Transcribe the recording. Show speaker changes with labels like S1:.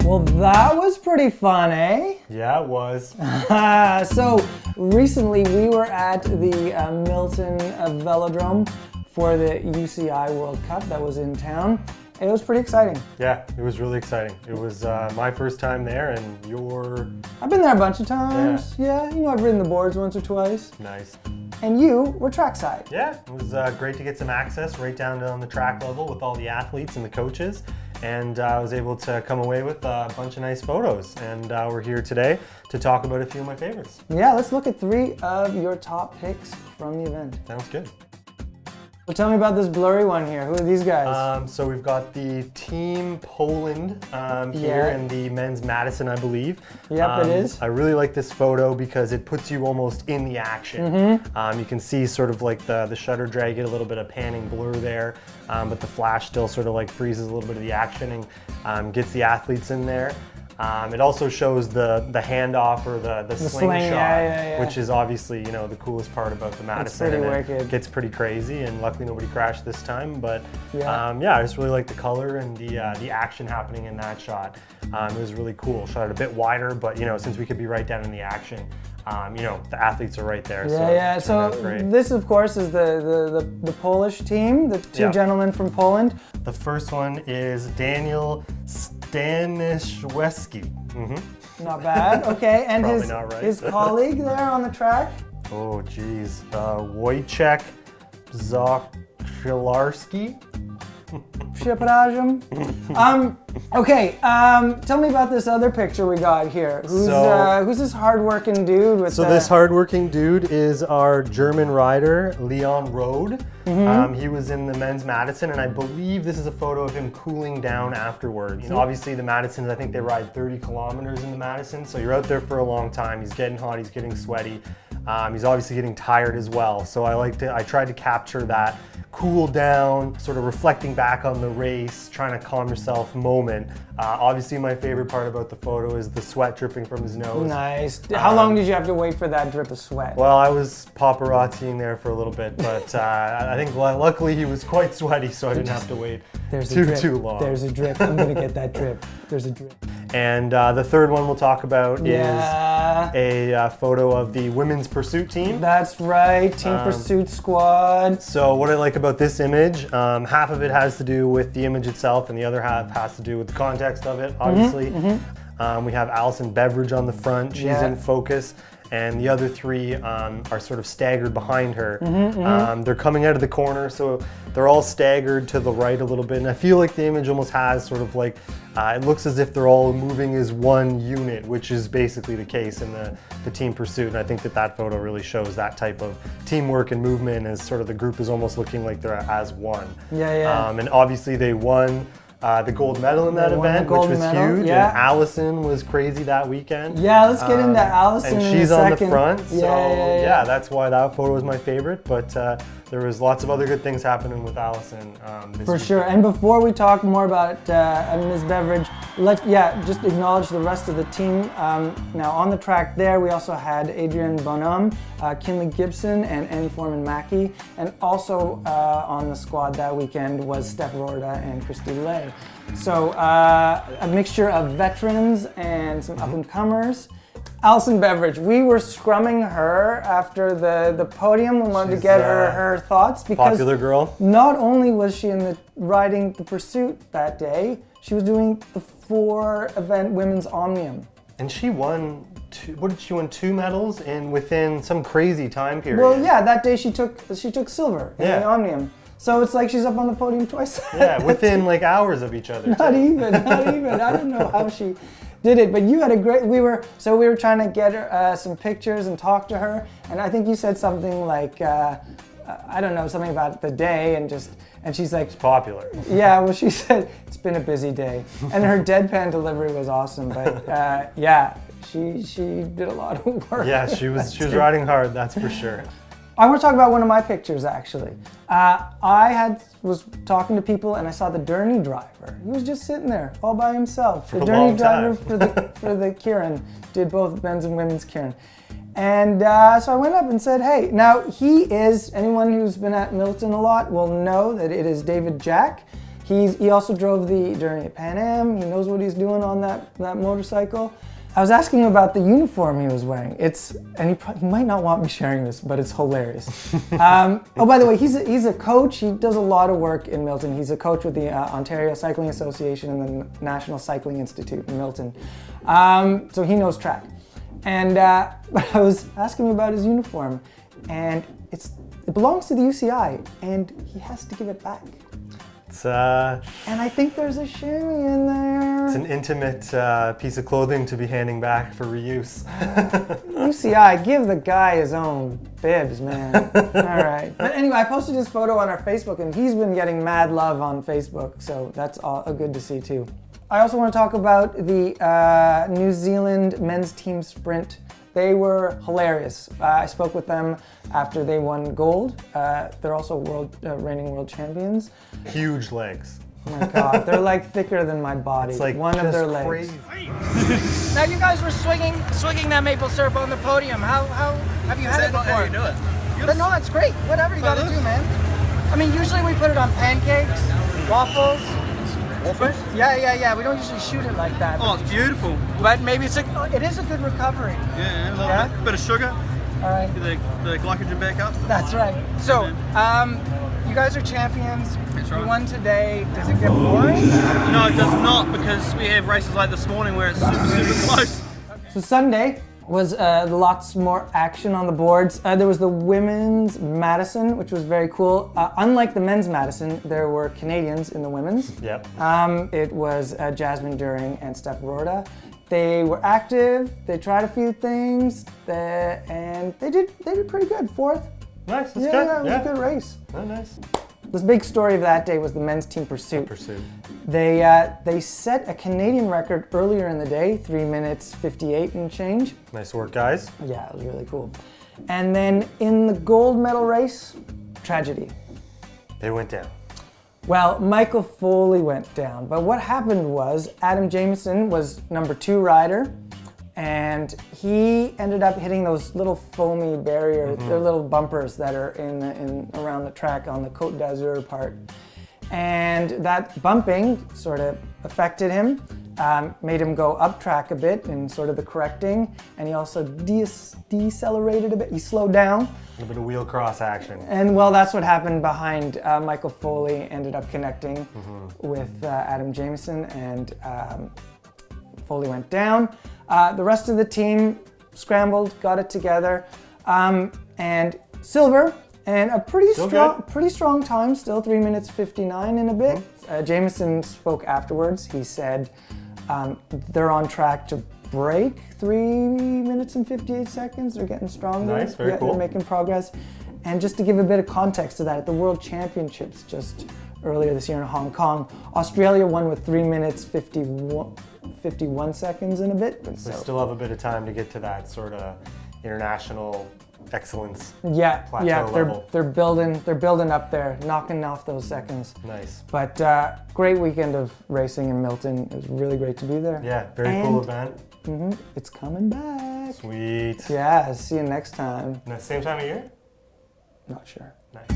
S1: Well, that was pretty fun, eh?
S2: Yeah, it was.
S1: So recently we were at the Milton Velodrome for the UCI World Cup that was in town. It was pretty exciting.
S2: Yeah, it was really exciting. It was my first time there, and your...
S1: I've been there a bunch of times. Yeah, you know, I've ridden the boards once or twice.
S2: Nice.
S1: And you were trackside.
S2: Yeah, it was great to get some access right down to on the track level with all the athletes and the coaches. And I was able to come away with a bunch of nice photos. And we're here today to talk about a few of my favorites.
S1: Yeah, let's look at 3 of your top picks from the event.
S2: Sounds good.
S1: So tell me about this blurry one here. Who are these guys?
S2: So we've got the Team Poland here in the men's Madison, I believe.
S1: Yep, it is.
S2: I really like this photo because it puts you almost in the action. You can see sort of like the shutter drag, get a little bit of panning blur there, but the flash still sort of like freezes a little bit of the action and gets the athletes in there. It also shows the handoff or the slingshot, which is obviously, you know, the coolest part about the Madison.
S1: It's pretty wicked.
S2: It gets pretty crazy, and luckily nobody crashed this time. But yeah, I just really like the color and the action happening in that shot. It was really cool. Shot it a bit wider, but you know, since we could be right down in the action, you know, the athletes are right there.
S1: So this, of course, is the Polish team, the two gentlemen from Poland.
S2: The first one is Daniel Staniszewski.
S1: Not bad. Okay, and his colleague there on the track.
S2: Oh, geez, Wojciech Zokrzlarski.
S1: Przepraszam. Okay, tell me about this other picture we got here. Who's this hard-working dude with
S2: this hard-working dude is our German rider, Leon Rode. He was in the men's Madison, and I believe this is a photo of him cooling down afterwards. You know, obviously the Madisons, I think they ride 30 kilometers in the Madison, so you're out there for a long time. He's getting hot, he's getting sweaty. He's obviously getting tired as well, so I tried to capture that cool down, sort of reflecting back on the race, trying to calm yourself moment. Obviously my favorite part about the photo is the sweat dripping from his nose.
S1: Nice. How long did you have to wait for that drip of sweat?
S2: Well, I was paparazziing there for a little bit, but I think luckily he was quite sweaty, so I didn't have to wait too long.
S1: There's a drip. I'm gonna get that drip. There's a drip.
S2: And the third one we'll talk about is a photo of the women's pursuit team.
S1: That's right, Team Pursuit Squad.
S2: So what I like about this image, half of it has to do with the image itself and the other half has to do with the context of it, obviously. We have Alison Beveridge on the front, she's in focus, and the other 3 are sort of staggered behind her. They're coming out of the corner, so they're all staggered to the right a little bit, and I feel like the image almost has sort of like, it looks as if they're all moving as one unit, which is basically the case in the team pursuit, and I think that photo really shows that type of teamwork and movement, as sort of the group is almost looking like they're as one. And obviously they won the gold medal in that event, which was huge, and Allison was crazy that weekend.
S1: Yeah, let's get into Allison
S2: and she's on the front, so yeah, that's why that photo was my favorite, but there was lots of other good things happening with Allison this weekend.
S1: Sure, and before we talk more about Ms. Beveridge, let's just acknowledge the rest of the team. Now on the track there, we also had Adrienne Bonhomme, Kinley Gibson, and Annie Foreman-Mackey, and also on the squad that weekend was Steph Rorda and Christy Lay. So a mixture of veterans and some up-and-comers. Alison Beveridge, we were scrumming her after the podium. We wanted to get her thoughts because
S2: popular girl.
S1: Not only was she riding the pursuit that day, she was doing the 4-event women's omnium.
S2: And she won, what did she win, 2 medals within some crazy time period?
S1: Well, yeah, that day she took silver in the omnium. So it's like she's up on the podium twice.
S2: Yeah, within like hours of each other.
S1: Not even. I don't know how she did it, but you had a great, we were trying to get her some pictures and talk to her, and I think you said something like, I don't know, something about the day, and she's like,
S2: it's popular.
S1: Yeah, well, she said, it's been a busy day. And her deadpan delivery was awesome, but yeah, she did a lot of work.
S2: Yeah, she was riding hard, that's for sure.
S1: I want to talk about one of my pictures, actually. I was talking to people and I saw the derny driver. He was just sitting there all by himself. The derny driver for the Kieran, did both men's and women's Kieran. And so I went up and said, hey, now he is, anyone who's been at Milton a lot will know that it is David Jack. He also drove the derny Pan Am. He knows what he's doing on that motorcycle. I was asking him about the uniform he was wearing. He might not want me sharing this, but it's hilarious. Oh, by the way, he's a coach. He does a lot of work in Milton. He's a coach with the Ontario Cycling Association and the National Cycling Institute in Milton. So he knows track. And I was asking him about his uniform, and it belongs to the UCI, and he has to give it back. And I think there's a shimmy in there.
S2: It's an intimate piece of clothing to be handing back for reuse.
S1: UCI, give the guy his own bibs, man. All right. But anyway, I posted his photo on our Facebook, and he's been getting mad love on Facebook, so that's all good to see too. I also want to talk about the New Zealand men's team sprint. They were hilarious. I spoke with them after they won gold. They're also reigning world champions.
S2: Huge legs.
S1: Oh my God, they're like thicker than my body.
S2: It's like
S1: one of their legs.
S2: Crazy.
S3: Now you guys were swinging that maple syrup on the podium. How have you had it before?
S4: How you do it?
S3: But no, it's great. Whatever you gotta do, man. I mean, usually we put it on pancakes, waffles.
S4: Waffles?
S3: Yeah. We don't usually shoot it like that.
S4: Oh, it's beautiful.
S3: But maybe it is a good recovery.
S4: Yeah, a little bit of sugar.
S3: All right.
S4: Get the glycogen back up.
S3: That's right. So, you guys are champions.
S4: That's right.
S3: You won today. Does it get boring?
S4: No, it does not, because we have races like this morning where it's super close.
S1: So Sunday was lots more action on the boards. There was the women's Madison, which was very cool. Unlike the men's Madison, there were Canadians in the women's.
S2: Yep.
S1: It was Jasmine During and Steph Rorda. They were active. They tried a few things, and they did pretty good. Fourth.
S2: Nice. That's good.
S1: Yeah, it was a good race.
S2: Oh, nice.
S1: The big story of that day was the men's team pursuit. They set a Canadian record earlier in the day, 3 minutes 58 and change.
S2: Nice work, guys.
S1: Yeah, it was really cool. And then in the gold medal race, tragedy.
S2: They went down.
S1: Well, Michael Foley went down, but what happened was Adam Jamieson was number 2 rider, and he ended up hitting those little foamy barriers, they're little bumpers that are in around the track on the Côte d'Azur part. And that bumping sort of affected him, made him go up track a bit in sort of the correcting, and he also decelerated a bit, he slowed down.
S2: A little bit of wheel cross action.
S1: And well, that's what happened behind Michael Foley, ended up connecting with Adam Jamieson, and Foley went down. The rest of the team scrambled, got it together, and silver, and a pretty strong time, still 3 minutes 59 and a bit. Jamieson spoke afterwards. He said they're on track to break 3 minutes and 58 seconds. They're getting stronger.
S2: Nice, very cool.
S1: They're making progress. And just to give a bit of context to that, at the World Championships just earlier this year in Hong Kong, Australia won with 3 minutes 51 seconds and a bit.
S2: They still have a bit of time to get to that sort of international excellence
S1: level. They're building up there, knocking off those seconds.
S2: Nice.
S1: But great weekend of racing in Milton. It was really great to be there.
S2: Yeah, very cool event.
S1: It's coming back.
S2: Sweet.
S1: Yeah, see you next time.
S2: Same time of year?
S1: Not sure.
S2: Nice.